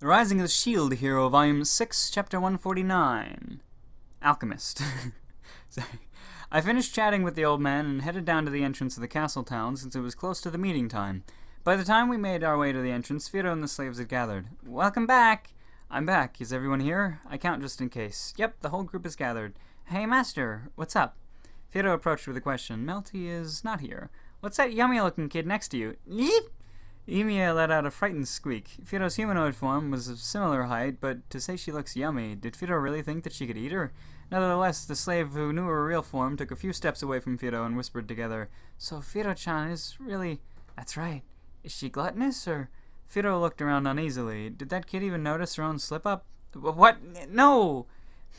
The Rising of the Shield Hero, Volume 6, Chapter 149. Alchemist. Sorry. I finished chatting with the old man and headed down to the entrance of the castle town since it was close to the meeting time. By the time we made our way to the entrance, Fido and the slaves had gathered. Welcome back! I'm back. Is everyone here? I count just in case. Yep, the whole group is gathered. Hey, master, what's up? Fido approached with a question. Melty is not here. What's that yummy-looking kid next to you? Yeet! Emiya let out a frightened squeak. Fido's humanoid form was of similar height, but to say she looks yummy, did Fido really think that she could eat her? Nevertheless, the slave who knew her real form took a few steps away from Fido and whispered together, So Fido-chan is really... That's right. Is she gluttonous, or... Fido looked around uneasily. Did that kid even notice her own slip-up? What? No!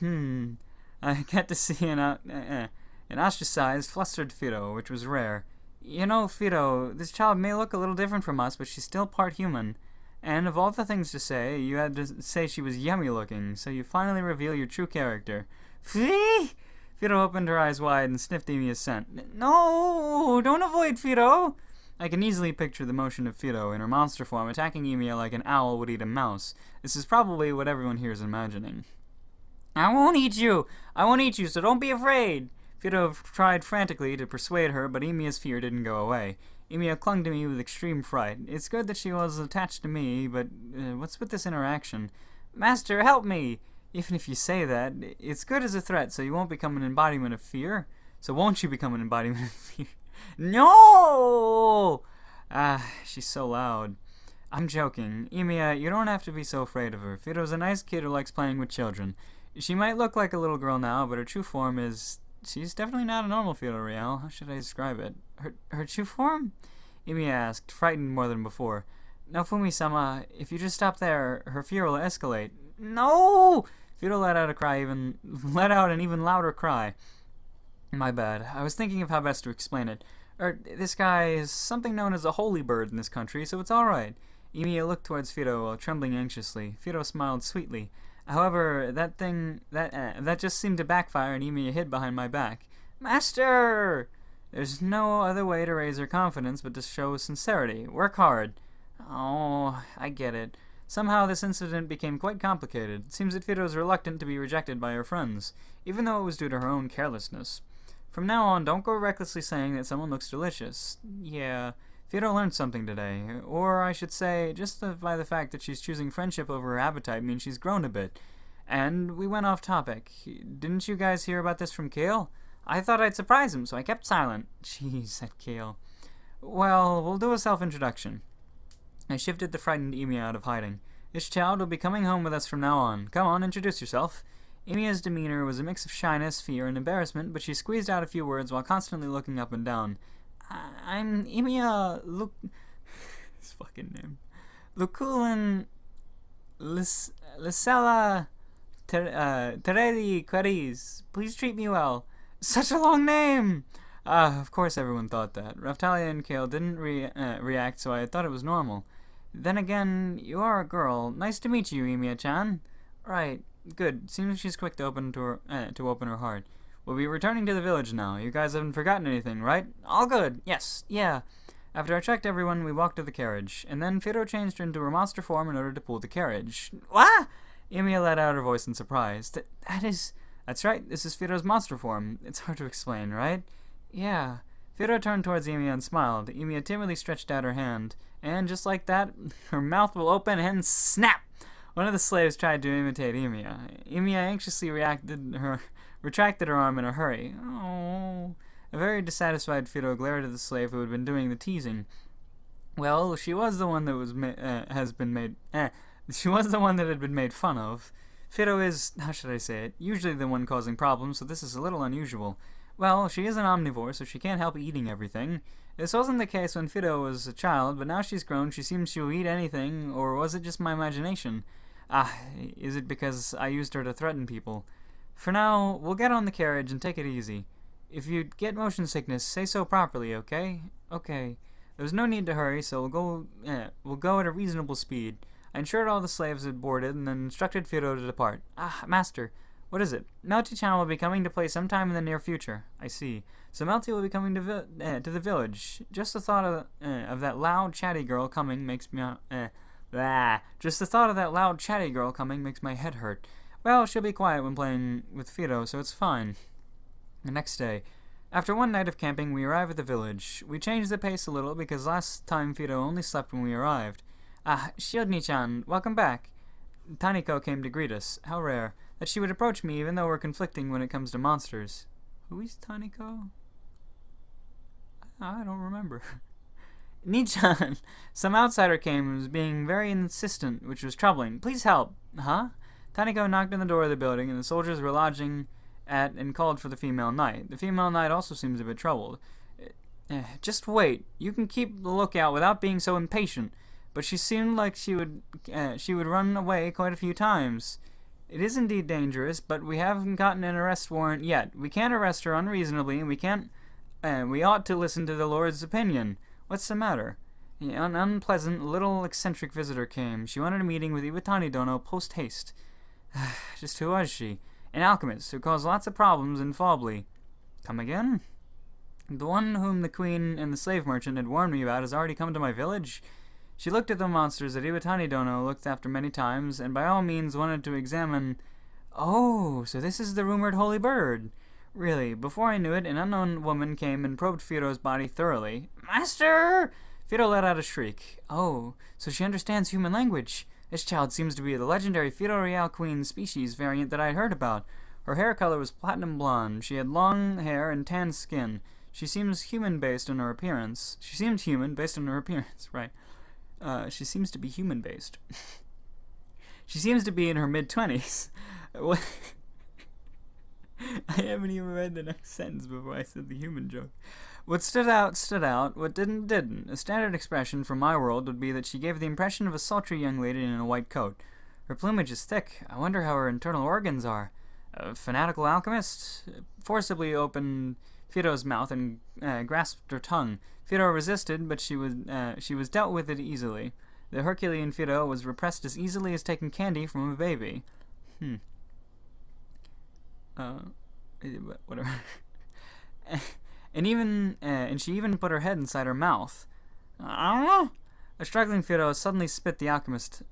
I got to see an ostracized, flustered Fido, which was rare. You know, Fido, this child may look a little different from us, but she's still part human. And of all the things to say, you had to say she was yummy looking, so you finally reveal your true character. Fee! Fido opened her eyes wide and sniffed Emiya's scent. No! Don't avoid, Fido! I can easily picture the motion of Fido in her monster form attacking Emiya like an owl would eat a mouse. This is probably what everyone here is imagining. I won't eat you! I won't eat you, so don't be afraid! Fido tried frantically to persuade her, but Emiya's fear didn't go away. Emiya clung to me with extreme fright. It's good that she was attached to me, but what's with this interaction? Master, help me! Even if you say that, it's good as a threat, so you won't become an embodiment of fear? So won't you become an embodiment of fear? No! She's so loud. I'm joking. Emiya, you don't have to be so afraid of her. Fido's a nice kid who likes playing with children. She might look like a little girl now, but her true form is... She's definitely not a normal Fido Real. How should I describe it? Her true form? Emiya asked, frightened more than before. No, Fumi-sama, if you just stop there, her fear will escalate. No! Fido let out an even louder cry. My bad. I was thinking of how best to explain it. This guy is something known as a holy bird in this country, so it's alright. Emiya looked towards Fido while trembling anxiously. Fido smiled sweetly. However, that just seemed to backfire and Emiya hid behind my back. Master! There's no other way to raise her confidence but to show sincerity. Work hard. Oh, I get it. Somehow this incident became quite complicated. It seems that Fido is reluctant to be rejected by her friends, even though it was due to her own carelessness. From now on, don't go recklessly saying that someone looks delicious. Yeah, Fido learned something today. Or I should say, just by the fact that she's choosing friendship over her appetite means she's grown a bit. And we went off topic. Didn't you guys hear about this from Kale? I thought I'd surprise him, so I kept silent. Jeez, said Kale. Well, we'll do a self-introduction. I shifted the frightened Emiya out of hiding. This child will be coming home with us from now on. Come on, introduce yourself. Emiya's demeanor was a mix of shyness, fear, and embarrassment, but she squeezed out a few words while constantly looking up and down. I'm Emiya his fucking name. Lukulin Lisella Teredi Queries. Please treat me well. Such a long name! Of course everyone thought that. Raftalia and Kale didn't react, so I thought it was normal. Then again, you are a girl. Nice to meet you, Emiya-chan. Right. Good. Seems she's quick to open her heart. We'll be returning to the village now. You guys haven't forgotten anything, right? All good. Yes. Yeah. After I checked everyone, we walked to the carriage, and then Fido changed into her monster form in order to pull the carriage. What? Emiya let out her voice in surprise. That's right. This is Fido's monster form. It's hard to explain, right? Yeah. Fido turned towards Emiya and smiled. Emiya timidly stretched out her hand, and just like that, her mouth will open and snap! One of the slaves tried to imitate Emiya. Emiya anxiously retracted her arm in a hurry. Oh. A very dissatisfied Fido glared at the slave who had been doing the teasing. Well, she was the one that she was the one that had been made fun of. Fido is, how should I say it, usually the one causing problems, so this is a little unusual. Well, she is an omnivore, so she can't help eating everything. This wasn't the case when Fido was a child, but now she's grown, she seems she'll eat anything, or was it just my imagination? Is it because I used her to threaten people? For now, we'll get on the carriage and take it easy. If you get motion sickness, say so properly, okay? Okay. There's no need to hurry, so we'll go at a reasonable speed. I ensured all the slaves had boarded and then instructed Fido to depart. Master, what is it? Melty-chan will be coming to play sometime in the near future. I see. So Melty will be coming to the village. Just the thought of that loud, chatty girl coming makes me Just the thought of that loud, chatty girl coming makes my head hurt. Well, she'll be quiet when playing with Fido, so it's fine. The next day, after one night of camping, we arrive at the village. We changed the pace a little because last time Fido only slept when we arrived. Shiodni-chan, welcome back. Taniko came to greet us. How rare that she would approach me even though we're conflicting when it comes to monsters. Who is Taniko? I don't remember. Ni-chan, some outsider came and was being very insistent, which was troubling. Please help. Huh? Taniko knocked on the door of the building, and the soldiers were lodging at and called for the female knight. The female knight also seems a bit troubled. Just wait. You can keep the lookout without being so impatient. But she seemed like she would run away quite a few times. It is indeed dangerous, but we haven't gotten an arrest warrant yet. We can't arrest her unreasonably, and we ought to listen to the Lord's opinion. What's the matter? An unpleasant, little eccentric visitor came. She wanted a meeting with Iwatani Dono post-haste. Just who was she? An alchemist who caused lots of problems in Fawley. Come again? The one whom the queen and the slave merchant had warned me about has already come to my village. She looked at the monsters that Iwatani Dono looked after many times, and by all means wanted to examine... Oh, so this is the rumored holy bird. Really, before I knew it, an unknown woman came and probed Fido's body thoroughly. Master! Fido let out a shriek. Oh, so she understands human language. This child seems to be the legendary Fido Real Queen species variant that I heard about. Her hair color was platinum blonde. She had long hair and tan skin. She seems human based on her appearance. She seemed human based on her appearance, right. She seems to be human based. She seems to be in her mid-20s. I haven't even read the next sentence before I said the human joke. What stood out, stood out. What didn't. A standard expression from my world would be that she gave the impression of a sultry young lady in a white coat. Her plumage is thick. I wonder how her internal organs are. A fanatical alchemist forcibly opened Fido's mouth and grasped her tongue. Fido resisted, but she was dealt with it easily. The Herculean Fido was repressed as easily as taking candy from a baby. Whatever. And she even put her head inside her mouth. A struggling Fido suddenly spit the alchemist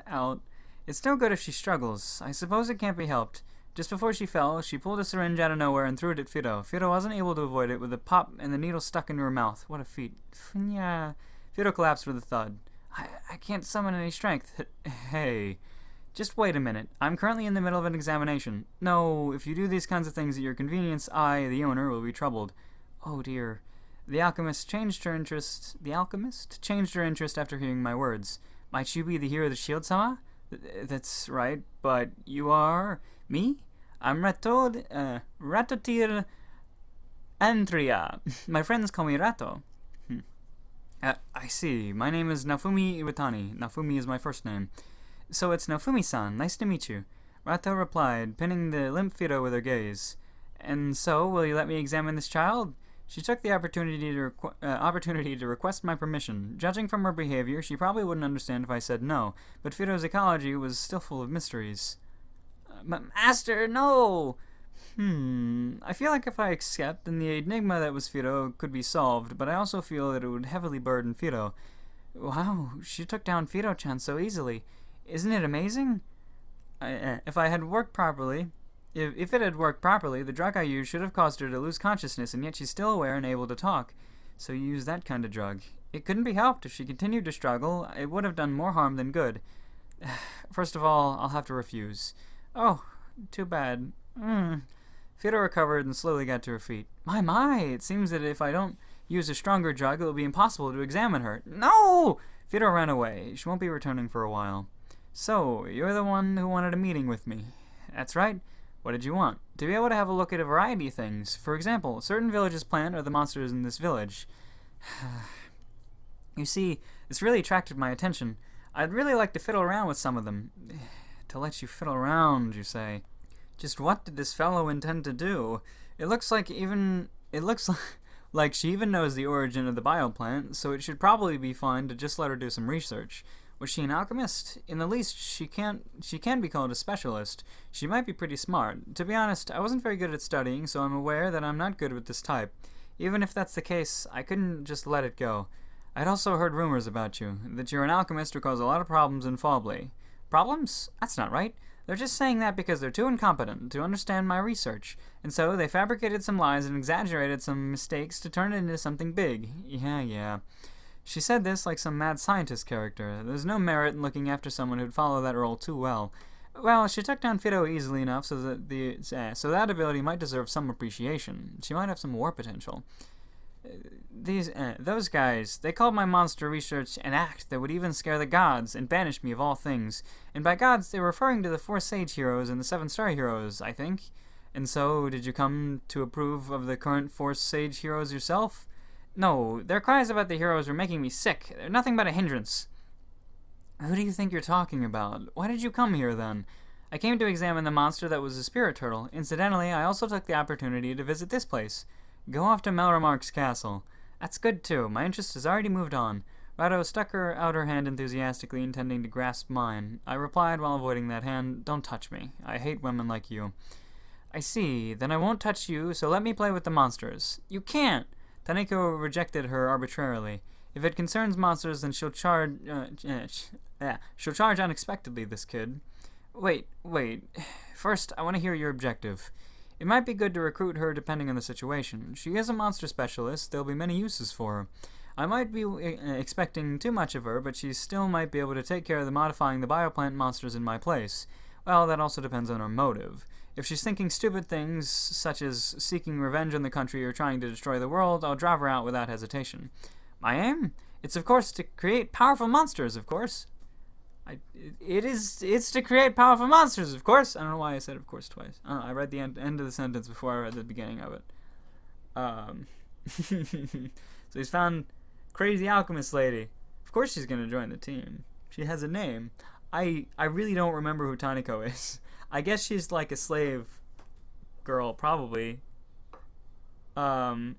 out. It's no good if she struggles. I suppose it can't be helped. Just before she fell, she pulled a syringe out of nowhere and threw it at Fido. Fido wasn't able to avoid it with a pop, and the needle stuck into her mouth. What a feat. Yeah. Fido collapsed with a thud. I can't summon any strength. Hey. Just wait a minute. I'm currently in the middle of an examination. No, if you do these kinds of things at your convenience, I, the owner, will be troubled. Oh dear. The alchemist changed her interest after hearing my words. Might you be the hero of the Shield-sama? That's right, but you are... Me? I'm Ratotir Antria. My friends call me Rato. I see. My name is Nafumi Iwatani. Nafumi is my first name. So it's Nofumi-san. Nice to meet you. Rato replied, pinning the limp Fido with her gaze. And so, will you let me examine this child? She took the opportunity to request my permission. Judging from her behavior, she probably wouldn't understand if I said no, but Fido's ecology was still full of mysteries. Master, no! I feel like if I accept, then the enigma that was Fido could be solved, but I also feel that it would heavily burden Fido. Wow, she took down Fido-chan so easily. Isn't it amazing? If it had worked properly, the drug I used should have caused her to lose consciousness, and yet she's still aware and able to talk. So you used that kind of drug. It couldn't be helped. If she continued to struggle, it would have done more harm than good. First of all, I'll have to refuse. Oh, too bad. Fido recovered and slowly got to her feet. My, it seems that if I don't use a stronger drug, it will be impossible to examine her. No! Fido ran away. She won't be returning for a while. So, you're the one who wanted a meeting with me. That's right. What did you want? To be able to have a look at a variety of things. For example, certain villages plant are the monsters in this village. You see, this really attracted my attention. I'd really like to fiddle around with some of them. To let you fiddle around, you say. Just what did this fellow intend to do? It looks like she even knows the origin of the bioplant, so it should probably be fine to just let her do some research. Was she an alchemist? In the least, she can be called a specialist. She might be pretty smart. To be honest, I wasn't very good at studying, so I'm aware that I'm not good with this type. Even if that's the case, I couldn't just let it go. I'd also heard rumors about you, that you're an alchemist who caused a lot of problems in Fawley. Problems? That's not right. They're just saying that because they're too incompetent to understand my research, and so they fabricated some lies and exaggerated some mistakes to turn it into something big. Yeah. She said this like some mad scientist character. There's no merit in looking after someone who'd follow that role too well. Well, she took down Fido easily enough so that ability might deserve some appreciation. She might have some war potential. Those guys, they called my monster research an act that would even scare the gods and banish me of all things. And by gods, they were referring to the 4 Sage heroes and the 7-star heroes, I think. And so, did you come to approve of the current 4 Sage heroes yourself? No, their cries about the heroes were making me sick. They're nothing but a hindrance. Who do you think you're talking about? Why did you come here, then? I came to examine the monster that was a spirit turtle. Incidentally, I also took the opportunity to visit this place. Go off to Melremark's castle. That's good, too. My interest has already moved on. Rado stuck out her hand enthusiastically, intending to grasp mine. I replied while avoiding that hand, Don't touch me. I hate women like you. I see. Then I won't touch you, so let me play with the monsters. You can't! ANEKO rejected her arbitrarily. If it concerns monsters, then she'll charge unexpectedly, this kid. Wait. First, I want to hear your objective. It might be good to recruit her depending on the situation. She is a monster specialist. There'll be many uses for her. I might be expecting too much of her, but she still might be able to take care of the modifying the bioplant monsters in my place. Well, that also depends on her motive. If she's thinking stupid things, such as seeking revenge on the country or trying to destroy the world, I'll drive her out without hesitation. My aim? It's, of course, to create powerful monsters, of course. It's to create powerful monsters, of course. I don't know why I said of course twice. I read the end of the sentence before I read the beginning of it. So he's found crazy alchemist lady. Of course she's going to join the team. She has a name. I really don't remember who ANEKO is. I guess she's like a slave girl, probably. Alright.